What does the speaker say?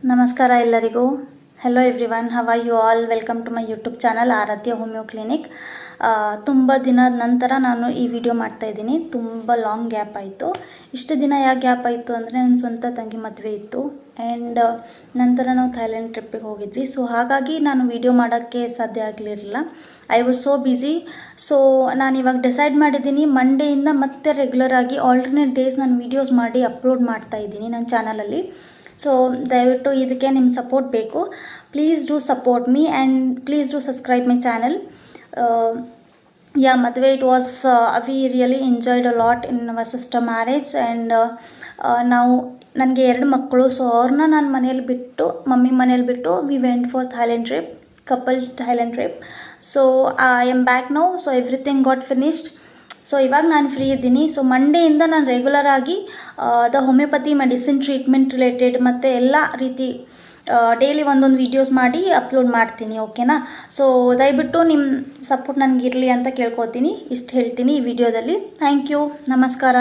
ನಮಸ್ಕಾರ ಎಲ್ಲರಿಗೂ. Hello everyone, how are you all? Welcome to my YouTube channel Aaradhya homeo clinic. ತುಂಬ ದಿನದ ನಂತರ ನಾನು ಈ ವಿಡಿಯೋ ಮಾಡ್ತಾಯಿದ್ದೀನಿ. ತುಂಬ ಲಾಂಗ್ ಗ್ಯಾಪ್ ಆಯಿತು. ಇಷ್ಟು ದಿನ ಯಾಕೆ ಗ್ಯಾಪ್ ಆಯಿತು ಅಂದರೆ ನನ್ನ ಸ್ವಂತ ತಂಗಿ ಮದುವೆ ಇತ್ತು ಆ್ಯಂಡ್ ನಂತರ ನಾವು ಥೈಲ್ಯಾಂಡ್ ಟ್ರಿಪ್ಪಿಗೆ ಹೋಗಿದ್ವಿ. ಸೊ ಹಾಗಾಗಿ ನಾನು ವಿಡಿಯೋ ಮಾಡೋಕ್ಕೆ ಸಾಧ್ಯ ಆಗಲಿರಲಿಲ್ಲ. I was so busy. So ನಾನು ಇವಾಗ ಡಿಸೈಡ್ ಮಾಡಿದ್ದೀನಿ, ಮಂಡೆಯಿಂದ ಮತ್ತೆ ರೆಗ್ಯುಲರ್ ಆಗಿ ಆಲ್ಟರ್ನೇಟ್ ಡೇಸ್ ನಾನು ವೀಡಿಯೋಸ್ ಮಾಡಿ ಅಪ್ಲೋಡ್ ಮಾಡ್ತಾಯಿದ್ದೀನಿ ನನ್ನ ಚಾನಲಲ್ಲಿ. ಸೊ ದಯವಿಟ್ಟು ಇದಕ್ಕೆ ನಿಮ್ಮ ಸಪೋರ್ಟ್ ಬೇಕು. Please do support me and please do subscribe my channel. ಮದುವೆ it was we really enjoyed a lot in our sister marriage and ನನಗೆ 2 ಮಕ್ಕಳು. ಸೊ ಅವ್ರನ್ನ ನಾನು ಮನೇಲಿ ಬಿಟ್ಟು, ಮಮ್ಮಿ ಮನೇಲಿ ಬಿಟ್ಟು we went for Thailand trip, couple Thailand trip. So I am back now. So everything got finished. So ಇವಾಗ ನಾನು ಫ್ರೀ ಇದ್ದೀನಿ. ಸೊ ಮಂಡೆಯಿಂದ ನಾನು ರೆಗ್ಯುಲರ್ ಆಗಿ the homeopathy medicine treatment related ಮತ್ತು ಎಲ್ಲ ರೀತಿ ಡೈಲಿ ಒಂದೊಂದು ವೀಡಿಯೋಸ್ ಮಾಡಿ ಅಪ್ಲೋಡ್ ಮಾಡ್ತೀನಿ. ಓಕೆನಾ? ಸೊ ದಯವಿಟ್ಟು ನಿಮ್ಮ ಸಪೋರ್ಟ್ ನನಗಿರಲಿ ಅಂತ ಕೇಳ್ಕೊತೀನಿ. ಇಷ್ಟು ಹೇಳ್ತೀನಿ ಈ ವಿಡಿಯೋದಲ್ಲಿ. Thank you. ನಮಸ್ಕಾರ.